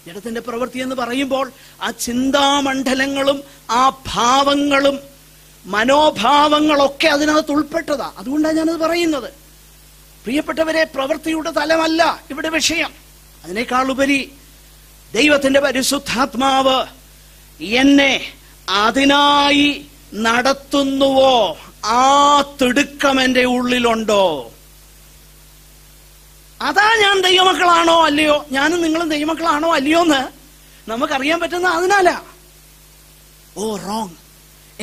ജഡത്തിന്റെ പ്രവൃത്തി എന്ന് പറയുമ്പോൾ ആ ചിന്താമണ്ഡലങ്ങളും ആ ഭാവങ്ങളും മനോഭാവങ്ങളൊക്കെ അതിനകത്ത് ഉൾപ്പെട്ടതാ. അതുകൊണ്ടാണ് ഞാനത് പറയുന്നത്. പ്രിയപ്പെട്ടവരെ, പ്രവൃത്തിയുടെ തലമല്ല ഇവിടെ വിഷയം. അതിനേക്കാൾ ഉപരി ദൈവത്തിന്റെ പരിശുദ്ധാത്മാവ് എന്നെ അതിനായി നടത്തുന്നുവോ? ആ തിടുക്കം എൻ്റെ ഉള്ളിലുണ്ടോ? അതാ ഞാൻ ദൈവമക്കളാണോ അല്ലയോ, ഞാനും നിങ്ങളും ദൈവമക്കളാണോ അല്ലയോ എന്ന് നമുക്കറിയാൻ പറ്റുന്ന അതിനാലാ. ഓ റോങ്,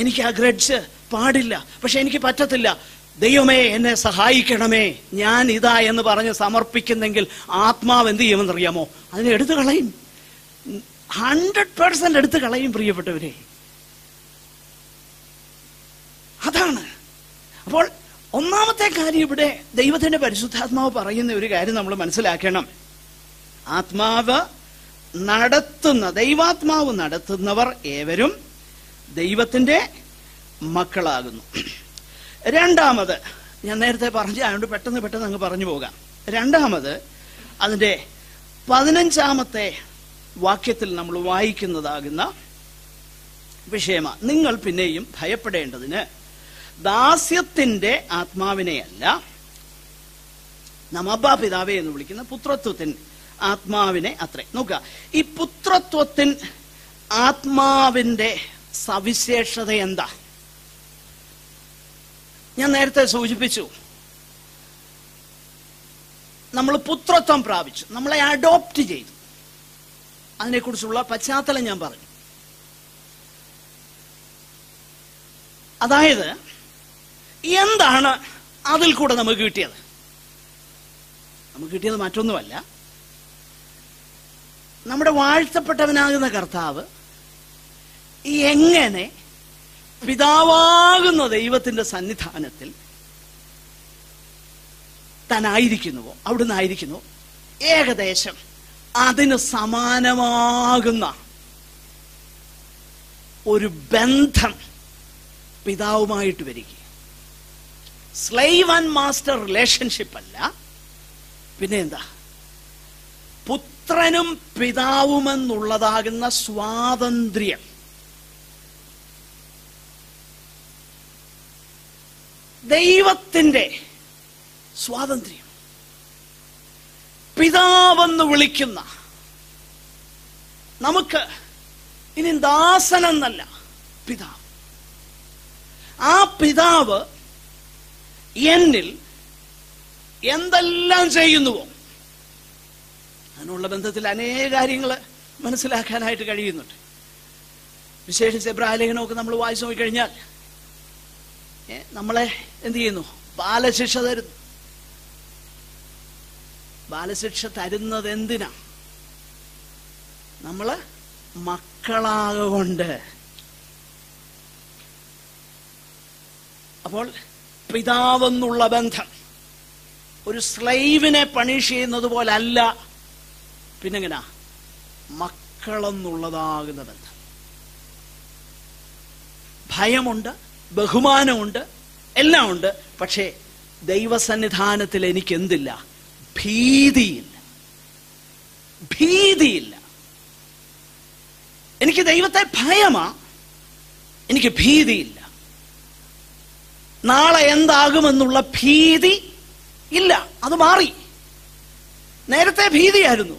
എനിക്ക് ആ ഗ്രഡ്ജ് പാടില്ല, പക്ഷെ എനിക്ക് പറ്റത്തില്ല, ദൈവമേ എന്നെ സഹായിക്കണമേ, ഞാൻ ഇതാ എന്ന് പറഞ്ഞ് സമർപ്പിക്കുന്നെങ്കിൽ ആത്മാവ് എന്ത് ചെയ്യുമെന്നറിയാമോ? അതിനെ എടുത്തു കളയും. 100% എടുത്തു കളയും പ്രിയപ്പെട്ടവരെ. അതാണ്. അപ്പോൾ ഒന്നാമത്തെ കാര്യം ഇവിടെ ദൈവത്തിന്റെ പരിശുദ്ധാത്മാവ് പറയുന്ന ഒരു കാര്യം നമ്മൾ മനസ്സിലാക്കണം. ആത്മാവ് നടത്തുന്ന, ദൈവാത്മാവ് നടത്തുന്നവർ ഏവരും ദൈവത്തിന്റെ മക്കളാകുന്നു. രണ്ടാമത്, ഞാൻ നേരത്തെ പറഞ്ഞു, അതുകൊണ്ട് പെട്ടെന്ന് അങ്ങ് പറഞ്ഞു പോകാം. രണ്ടാമത് അതിന്റെ 15-ാമത്തെ വാക്യത്തിൽ നമ്മൾ വായിക്കുന്നതാകുന്ന വിഷയമാണ്. നിങ്ങൾ പിന്നെയും ഭയപ്പെടേണ്ടതിന് ദാസ്യത്തിന്റെ ആത്മാവിനെയല്ല, നാം അബ്ബാ പിതാവേ എന്ന് വിളിക്കുന്ന പുത്രത്വത്തിന് ആത്മാവിനെ അത്രേ. നോക്കുക, ഈ പുത്രത്വത്തിൻ ആത്മാവിന്റെ സവിശേഷത എന്താ? ഞാൻ നേരത്തെ സൂചിപ്പിച്ചു, നമ്മൾ പുത്രത്വം പ്രാപിച്ചു, നമ്മളെ അഡോപ്റ്റ് ചെയ്തു. അതിനെക്കുറിച്ചുള്ള പശ്ചാത്തലം ഞാൻ പറഞ്ഞു. അതായത് എന്താണ് അതിൽ കൂടെ നമുക്ക് കിട്ടിയത്? നമുക്ക് കിട്ടിയത് മറ്റൊന്നുമല്ല, നമ്മുടെ വാഴ്ത്തപ്പെട്ടവനാകുന്ന കർത്താവ് എങ്ങനെ പിതാവാകുന്ന ദൈവത്തിന്റെ സന്നിധാനത്തിൽ താനായിരിക്കുന്നുവോ, അവിടുന്ന് ആയിരിക്കുന്നു, ഏകദേശം അതിന് സമാനമാകുന്ന ഒരു ബന്ധം പിതാവുമായിട്ട് വരിക. സ്ലേവ് ആൻഡ് മാസ്റ്റർ റിലേഷൻഷിപ്പ് അല്ല, പിന്നെ എന്താ? പുത്രനും പിതാവുമെന്നുള്ളതാകുന്ന സ്വാതന്ത്ര്യം. ദൈവത്തിന്റെ സ്വാതന്ത്ര്യം, പിതാവെന്ന് വിളിക്കുന്ന നമുക്ക് ഇനി ദാസനെന്നല്ല, പിതാവ്. ആ പിതാവ് എന്നിൽ എന്തെല്ലാം ചെയ്യുന്നുവോ അതിനുള്ള ബന്ധത്തിൽ അനേക കാര്യങ്ങൾ മനസ്സിലാക്കാനായിട്ട് കഴിയുന്നുണ്ട്. വിശേഷിച്ച് എബ്രായ ലേഖനമൊക്കെ നമ്മൾ വായിച്ചു നോക്കിക്കഴിഞ്ഞാൽ നമ്മളെ എന്ത് ചെയ്യുന്നു? ബാലശിക്ഷ തരുന്നു. ബാലശിക്ഷ തരുന്നത് എന്തിനാ? നമ്മള് മക്കളാകൊണ്ട്. അപ്പോൾ പിതാവെന്നുള്ള ബന്ധം ഒരു സ്ലൈവിനെ പണിഷ് ചെയ്യുന്നത് പോലെ അല്ല, പിന്നെങ്ങനാ? മക്കളെന്നുള്ളതാകുന്ന ബന്ധം. ഭയമുണ്ട്, ബഹുമാനമുണ്ട്, എല്ലാം ഉണ്ട്. പക്ഷേ ദൈവസന്നിധാനത്തിൽ എനിക്ക് എന്തില്ല? ഭീതിയില്ല. ഭീതിയില്ല. എനിക്ക് ദൈവത്തെ ഭയമാ, എനിക്ക് ഭീതിയില്ല. നാളെ എന്താകുമെന്നുള്ള ഭീതി ഇല്ല, അത് മാറി. നേരത്തെ ഭീതിയായിരുന്നു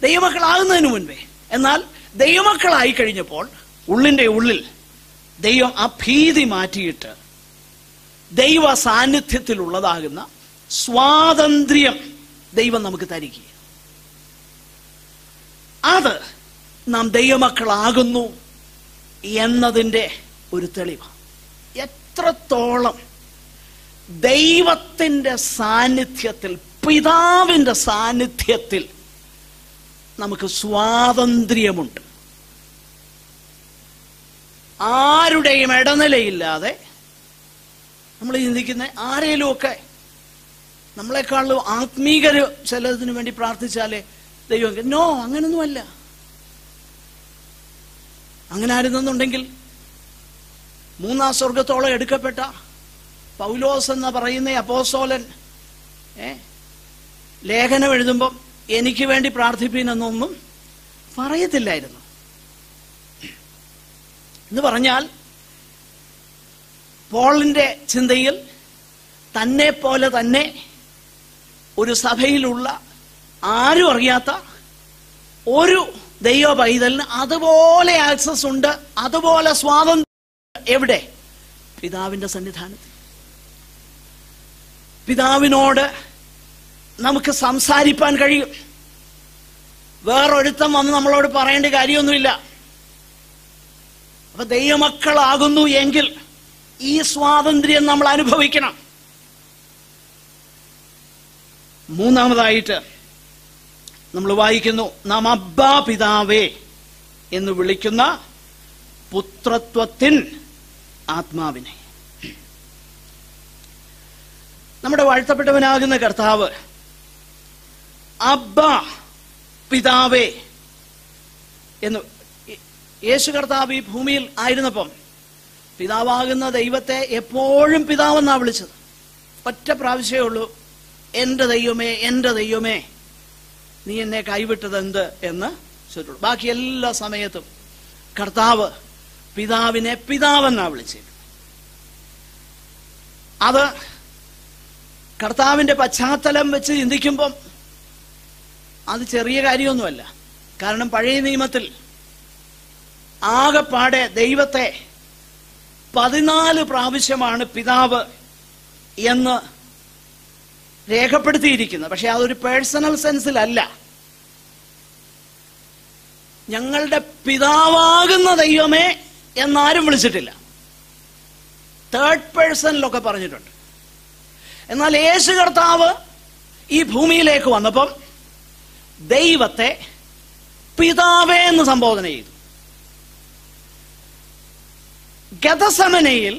ദൈവമക്കളാകുന്നതിന് മുൻപേ. എന്നാൽ ദൈവമക്കളായി കഴിഞ്ഞപ്പോൾ ഉള്ളിന്റെ ഉള്ളിൽ ദൈവം ആ ഭീതി മാറ്റിയിട്ട് ദൈവ സാന്നിധ്യത്തിലുള്ളതാകുന്ന സ്വാതന്ത്ര്യം ദൈവം നമുക്ക് തരിക. അത് നാം ദൈവമക്കളാകുന്നു എന്നതിൻ്റെ ഒരു തെളിവാണ്. എത്രത്തോളം ദൈവത്തിൻ്റെ സാന്നിധ്യത്തിൽ, പിതാവിൻ്റെ സാന്നിധ്യത്തിൽ നമുക്ക് സ്വാതന്ത്ര്യമുണ്ട്. ആരുടെയും ഇടനിലയില്ലാതെ നമ്മൾ ചിന്തിക്കുന്ന ആരെങ്കിലുമൊക്കെ നമ്മളെക്കാളും ആത്മീകര് ചിലതിനു വേണ്ടി പ്രാർത്ഥിച്ചാലേ ദൈവം, നോ, അങ്ങനൊന്നുമല്ല. അങ്ങനെ ആയിരുന്നെന്നുണ്ടെങ്കിൽ 3-ാം സ്വർഗത്തോളം എടുക്കപ്പെട്ട പൗലോസ് എന്ന് പറയുന്ന അപ്പോസ്തലൻ ലേഖനം എഴുതുമ്പം എനിക്ക് വേണ്ടി പ്രാർത്ഥിപ്പീനെന്നൊന്നും പറയത്തില്ലായിരുന്നു. എന്ന് പറഞ്ഞാൽ പോളിന്റെ ചിന്തയിൽ തന്നെ പോലെ തന്നെ ഒരു സഭയിലുള്ള ആരും അറിയാത്ത ഒരു ദൈവ പൈതലിന് അതുപോലെ ആക്സസ് ഉണ്ട്, അതുപോലെ സ്വാതന്ത്ര്യം. എവിടെ? പിതാവിന്റെ സന്നിധാനത്തിൽ. പിതാവിനോട് നമുക്ക് സംസാരിപ്പാൻ കഴിയും. വേറൊരുത്തം വന്ന് നമ്മളോട് പറയേണ്ട കാര്യമൊന്നുമില്ല. അപ്പൊ ദൈവമക്കളാകുന്നു എങ്കിൽ ഈ സ്വാതന്ത്ര്യം നമ്മൾ അനുഭവിക്കണം. മൂന്നാമതായിട്ട് നമ്മൾ വായിക്കുന്നു, നാം അബ്ബാ പിതാവേ എന്ന് വിളിക്കുന്ന പുത്രത്വത്തിൻ ആത്മാവിനെ. നമ്മുടെ വാഴ്ത്തപ്പെട്ടവനാകുന്ന കർത്താവ് അബ്ബാ പിതാവേ എന്ന്, യേശു കർത്താവ് ഈ ഭൂമിയിൽ ആയിരുന്നപ്പം പിതാവാകുന്ന ദൈവത്തെ എപ്പോഴും പിതാവെന്നാണ് വിളിച്ചത്. ഒറ്റ പ്രാവശ്യമേ ഉള്ളൂ, എൻ്റെ ദൈവമേ എൻ്റെ ദൈവമേ നീ എന്നെ കൈവിട്ടത് എന്ത് എന്ന് ചോദിച്ചുള്ളൂ. ബാക്കി എല്ലാ സമയത്തും കർത്താവ് പിതാവിനെ പിതാവെന്നാണ് വിളിച്ചത്. അത് കർത്താവിന്റെ പശ്ചാത്തലം വെച്ച് ചിന്തിക്കുമ്പം അത് ചെറിയ കാര്യമൊന്നുമല്ല. കാരണം പഴയ നിയമത്തിൽ ആകെപ്പാടെ ദൈവത്തെ 14 പ്രാവശ്യമാണ് പിതാവ് എന്ന് രേഖപ്പെടുത്തിയിരിക്കുന്നത്. പക്ഷെ അതൊരു പേഴ്സണൽ സെൻസിലല്ല. ഞങ്ങളുടെ പിതാവാകുന്ന ദൈവമേ എന്നാരും വിളിച്ചിട്ടില്ല. തേർഡ് പേഴ്സണിലൊക്കെ പറഞ്ഞിട്ടുണ്ട്. എന്നാൽ യേശു കർത്താവ് ഈ ഭൂമിയിലേക്ക് വന്നപ്പം ദൈവത്തെ പിതാവേ എന്ന് സംബോധന ചെയ്തു. ഗെത്സമനയിൽ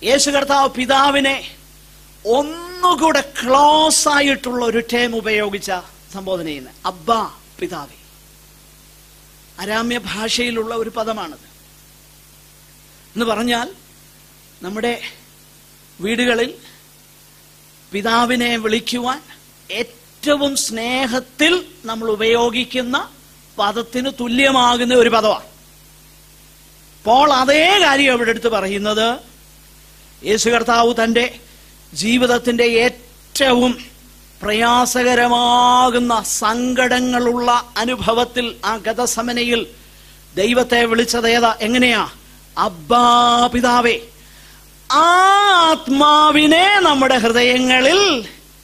യേശു കർത്താവ് പിതാവിനെ ഒന്നുകൂടെ ക്ലോസ് ആയിട്ടുള്ള ഒരു ടേം ഉപയോഗിച്ച സംബോധന ചെയ്യുന്നത് അബ്ബാ പിതാവേ. അരാമ്യ ഭാഷയിലുള്ള ഒരു പദമാണത്. എന്ന് പറഞ്ഞാൽ നമ്മുടെ വീടുകളിൽ പിതാവിനെ വിളിക്കുവാൻ ഏറ്റവും സ്നേഹത്തിൽ നമ്മൾ ഉപയോഗിക്കുന്ന പദത്തിന് തുല്യമാകുന്ന ഒരു പദമാണ്. അപ്പോൾ അതേ കാര്യം ഇവിടെ എടുത്ത് പറയുന്നത്, യേശു കർത്താവ് തൻ്റെ ജീവിതത്തിൻ്റെ ഏറ്റവും പ്രയാസകരമാകുന്ന സങ്കടങ്ങളുള്ള അനുഭവത്തിൽ ആ ഗെത്സമനയിൽ ദൈവത്തെ വിളിച്ചത് എങ്ങനെയാ? അബ്ബാ പിതാവേ. ആ ആത്മാവിനെ നമ്മുടെ ഹൃദയങ്ങളിൽ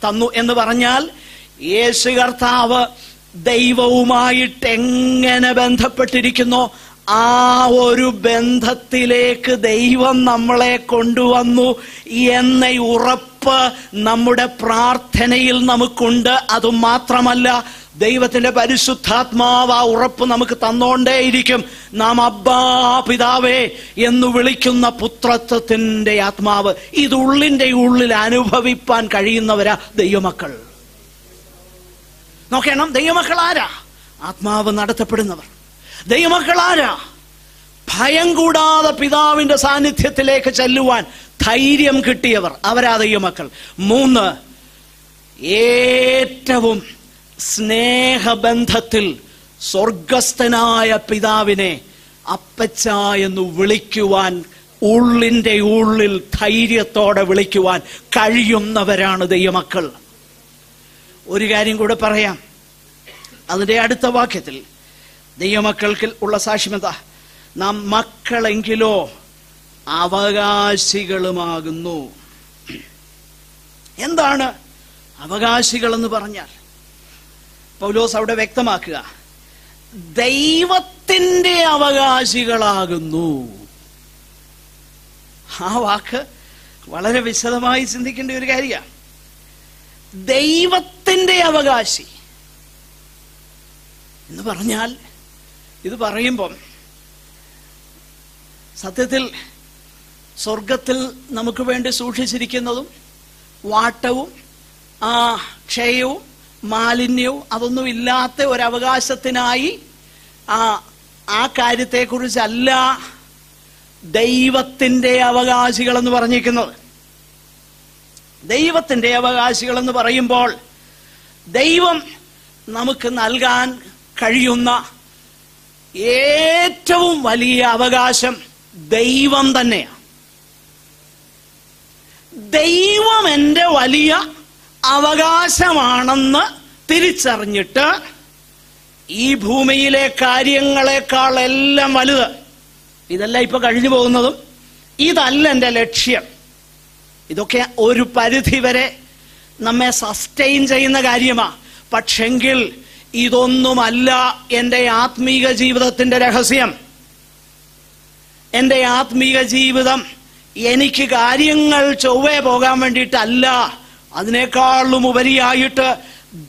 തന്നു എന്ന് പറഞ്ഞാൽ യേശു കർത്താവ് ദൈവവുമായിട്ട് എങ്ങനെ ബന്ധപ്പെട്ടിരിക്കുന്നോ ആ ഒരു ബന്ധത്തിലേക്ക് ദൈവം നമ്മളെ കൊണ്ടുവന്നു എന്ന ഉറപ്പ് നമ്മുടെ പ്രാർത്ഥനയിൽ നമുക്കുണ്ട്. അതുമാത്രമല്ല, ദൈവത്തിന്റെ പരിശുദ്ധാത്മാവ് ആ ഉറപ്പ് നമുക്ക് തന്നോണ്ടേയിരിക്കും. നാം അബ്ബാ പിതാവേ എന്ന് വിളിക്കുന്ന പുത്രത്വത്തിന്റെ ആത്മാവ് ഇത് ഉള്ളിന്റെ ഉള്ളിൽ അനുഭവിപ്പാൻ കഴിയുന്നവരാ ദൈവമക്കൾ. നോക്കണം, ദൈവമക്കൾ ആരാ? ആത്മാവ് നടത്തപ്പെടുന്നവർ. ദൈവമക്കൾ ആരാ? ഭയം കൂടാതെ പിതാവിന്റെ സാന്നിധ്യത്തിലേക്ക് ചെല്ലുവാൻ ധൈര്യം കിട്ടിയവർ, അവരാ ദൈവമക്കൾ. 3, ഏറ്റവും സ്നേഹബന്ധത്തിൽ സ്വർഗസ്ഥനായ പിതാവിനെ അപ്പച്ച എന്ന് വിളിക്കുവാൻ, ഉള്ളിന്റെ ഉള്ളിൽ ധൈര്യത്തോടെ വിളിക്കുവാൻ കഴിയുന്നവരാണ് ദൈവമക്കൾ. ഒരു കാര്യം കൂടെ പറയാം. അതിന്റെ അടുത്ത വാക്യത്തിൽ ദൈവമക്കൾക്ക് ഉള്ള സാക്ഷ്യം എന്താ? നാം മക്കളെങ്കിലോ അവകാശികളുമാകുന്നു. എന്താണ് അവകാശികൾ എന്ന് പറഞ്ഞാൽ? പൗലോസ് അവിടെ വ്യക്തമാക്കുക, ദൈവത്തിന്റെ അവകാശികളാകുന്നു. ആ വാക്ക് വളരെ വിശദമായി ചിന്തിക്കേണ്ട ഒരു കാര്യമാണ്. ദൈവത്തിന്റെ അവകാശി എന്ന് പറഞ്ഞാൽ, ഇത് പറയുമ്പം സത്യത്തിൽ സ്വർഗത്തിൽ നമുക്ക് വേണ്ടി സൂക്ഷിച്ചിരിക്കുന്നതും വാട്ടവും ക്ഷയവും മാലിന്യവും അതൊന്നും ഇല്ലാത്ത ഒരവകാശത്തിനായി ആ കാര്യത്തെക്കുറിച്ചല്ല ദൈവത്തിന്റെ അവകാശികൾ എന്ന് പറഞ്ഞിരിക്കുന്നത്. ദൈവത്തിന്റെ അവകാശികൾ എന്ന് പറയുമ്പോൾ ദൈവം നമുക്ക് നൽകാൻ കഴിയുന്ന ഏറ്റവും വലിയ അവകാശം ദൈവം തന്നെയാണ്. ദൈവം എൻ്റെ വലിയ അവകാശമാണെന്ന് തിരിച്ചറിഞ്ഞിട്ട് ഈ ഭൂമിയിലെ കാര്യങ്ങളെക്കാൾ എല്ലാം വലുത്, ഇതെല്ലാം ഇപ്പൊ കഴിഞ്ഞു പോകുന്നതും ഇതല്ല എൻ്റെ ലക്ഷ്യം. ഇതൊക്കെ ഒരു പരിധി വരെ നമ്മെ സസ്റ്റെയിൻ ചെയ്യുന്ന കാര്യമാണ്. പക്ഷെങ്കിൽ ഇതൊന്നുമല്ല എൻ്റെ ആത്മീക ജീവിതത്തിന്റെ രഹസ്യം. എൻ്റെ ആത്മീക ജീവിതം എനിക്ക് കാര്യങ്ങൾ ചൊവ്വേ പോകാൻ വേണ്ടിയിട്ടല്ല, അതിനേക്കാളും ഉപരിയായിട്ട്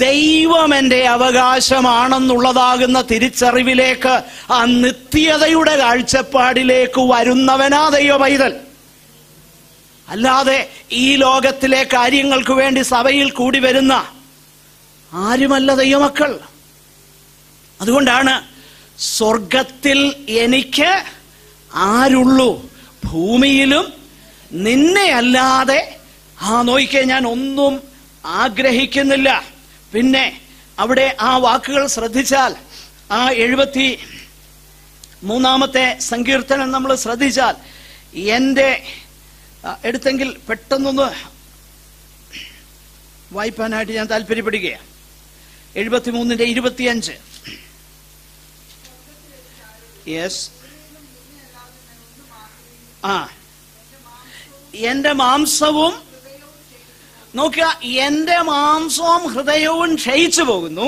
ദൈവം എൻ്റെ അവകാശമാണെന്നുള്ളതാകുന്ന തിരിച്ചറിവിലേക്ക്, ആ നിത്യതയുടെ കാഴ്ചപ്പാടിലേക്ക് വരുന്നവനാ ദൈവ പൈതൽ. അല്ലാതെ ഈ ലോകത്തിലെ കാര്യങ്ങൾക്ക് വേണ്ടി സഭയിൽ കൂടി വരുന്ന ആരുമല്ല ദൈവമക്കൾ. അതുകൊണ്ടാണ് സ്വർഗത്തിൽ എനിക്ക് ആരുള്ളൂ, ഭൂമിയിലും നിന്നെ അല്ലാതെ നോയിക്കെ ഞാൻ ഒന്നും ആഗ്രഹിക്കുന്നില്ല. പിന്നെ അവിടെ ആ വാക്കുകൾ ശ്രദ്ധിച്ചാൽ, ആ 73 സങ്കീർത്തനം നമ്മൾ ശ്രദ്ധിച്ചാൽ, എൻ്റെ എടുത്തെങ്കിൽ പെട്ടെന്നൊന്ന് വായിപ്പാനായിട്ട് ഞാൻ താല്പര്യപ്പെടുകയാണ്. 73:25. യെസ്. എന്റെ മാംസവും, നോക്കുക, എന്റെ മാംസവും ഹൃദയവും ക്ഷയിച്ചു പോകുന്നു,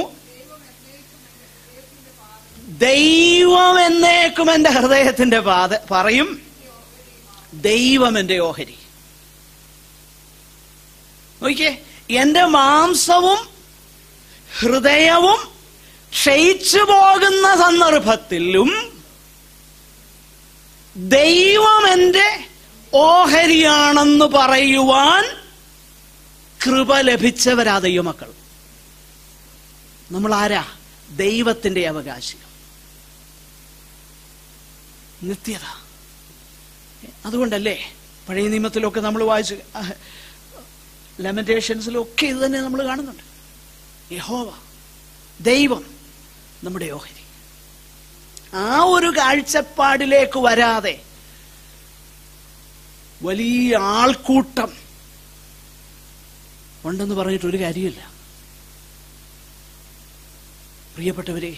ദൈവം എന്നേക്കും എന്റെ ഹൃദയത്തിന്റെ പറയും, ദൈവം എന്റെ ഓഹരി. നോക്കിയേ, എന്റെ മാംസവും ഹൃദയവും ക്ഷയിച്ചു പോകുന്ന സന്ദർഭത്തിലും ദൈവം എന്റെ ഓഹരിയാണെന്ന് പറയുവാൻ കൃപ ലഭിച്ചവരാ ദൈവമക്കൾ. നമ്മൾ ആരാ? ദൈവത്തിന്റെ അവകാശികൾ, നിത്യത. അതുകൊണ്ടല്ലേ പഴയ നിയമത്തിലൊക്കെ നമ്മൾ വായിച്ചു, ലെമന്റേഷൻസിലൊക്കെ ഇത് തന്നെ നമ്മൾ കാണുന്നുണ്ട്. യഹോവ ദൈവം നമ്മുടെ ഓഹരി. ആ ഒരു കാഴ്ചപ്പാടിലേക്ക് വരാതെ വലിയ ആൾക്കൂട്ടം ഉണ്ടെന്ന് പറഞ്ഞിട്ട് ഒരു കാര്യമില്ല. പ്രിയപ്പെട്ടവരെ,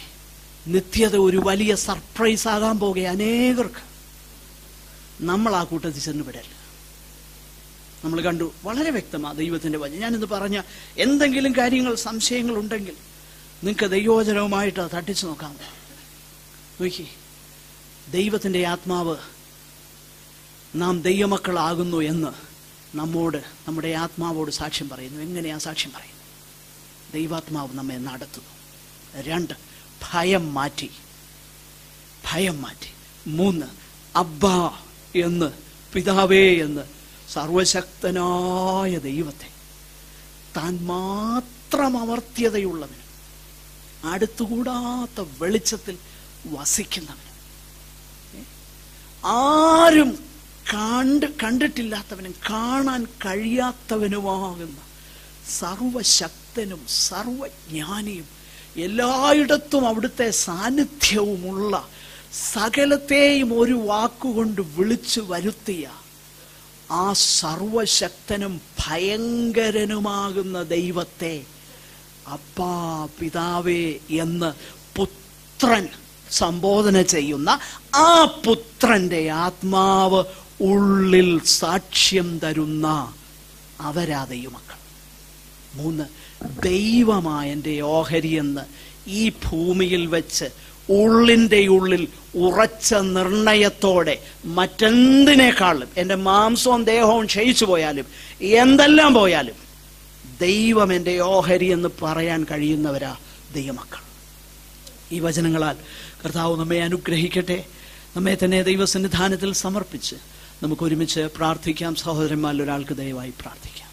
നിത്യത ഒരു വലിയ സർപ്രൈസ് ആകാൻ പോകുക അനേകർക്ക്. നമ്മൾ ആ കൂട്ടത്തിൽ ചെന്ന് വിടല്ല. നമ്മൾ കണ്ടു വളരെ വ്യക്തമാണ് ദൈവത്തിന്റെ വചനം. ഞാനിന്ന് പറഞ്ഞ എന്തെങ്കിലും കാര്യങ്ങൾ, സംശയങ്ങൾ ഉണ്ടെങ്കിൽ നിങ്ങൾക്ക് ദൈവവചനവുമായിട്ട് തട്ടിച്ചു നോക്കാം. നോക്കി, ദൈവത്തിന്റെ ആത്മാവ് നാം ദൈവമക്കളാകുന്നു എന്ന് നമ്മോട്, നമ്മുടെ ആത്മാവോട് സാക്ഷ്യം പറയുന്നു. എങ്ങനെയാ സാക്ഷ്യം പറയുന്നത്? ദൈവാത്മാവ് നമ്മെ നടത്തുന്നു. 2, ഭയം മാറ്റി. 3, അബ്ബാ എന്ന്, പിതാവേ എന്ന് സർവശക്തനായ ദൈവത്തെ, താൻ മാത്രം അമർത്യതയുള്ളവന്, അടുത്തുകൂടാത്ത വെളിച്ചത്തിൽ വസിക്കുന്നവന്, ആരും കണ്ടിട്ടില്ലാത്തവനും കാണാൻ കഴിയാത്തവനുമാകുന്ന സർവശക്തനും സർവജ്ഞാനിയും എല്ലായിടത്തും അവിടുത്തെ സാന്നിധ്യവുമുള്ള, സകലത്തെയും ഒരു വാക്കുകൊണ്ട് വിളിച്ചു വരുത്തിയ ആ സർവശക്തനും ഭയങ്കരനുമാകുന്ന ദൈവത്തെ അപ്പാ, പിതാവേ എന്ന് പുത്രൻ സംബോധന ചെയ്യുന്ന ആ പുത്രന്റെ ആത്മാവ് ഉള്ളിൽ സാക്ഷ്യം തരുന്ന അവരാ ദൈവമക്കൾ. 3, ദൈവമായ എൻ്റെ ഓഹരി എന്ന് ഈ ഭൂമിയിൽ വെച്ച് ഉള്ളിൻ്റെ ഉള്ളിൽ ഉറച്ച നിർണയത്തോടെ, മറ്റെന്തിനേക്കാളും, എൻ്റെ മാംസവും ദേഹവും ക്ഷയിച്ചു പോയാലും എന്തെല്ലാം പോയാലും ദൈവം എൻ്റെ ഓഹരി എന്ന് പറയാൻ കഴിയുന്നവരാ ദൈവമക്കൾ. ഈ വചനങ്ങളാൽ കർത്താവ് നമ്മെ അനുഗ്രഹിക്കട്ടെ. നമ്മെ തന്നെ ദൈവസന്നിധാനത്തിൽ സമർപ്പിച്ച് നമുക്ക് ഒരുമിച്ച് പ്രാർത്ഥിക്കാം. സഹോദരന്മാരിൽ ഒരാൾക്ക് ദയവായി പ്രാർത്ഥിക്കാം.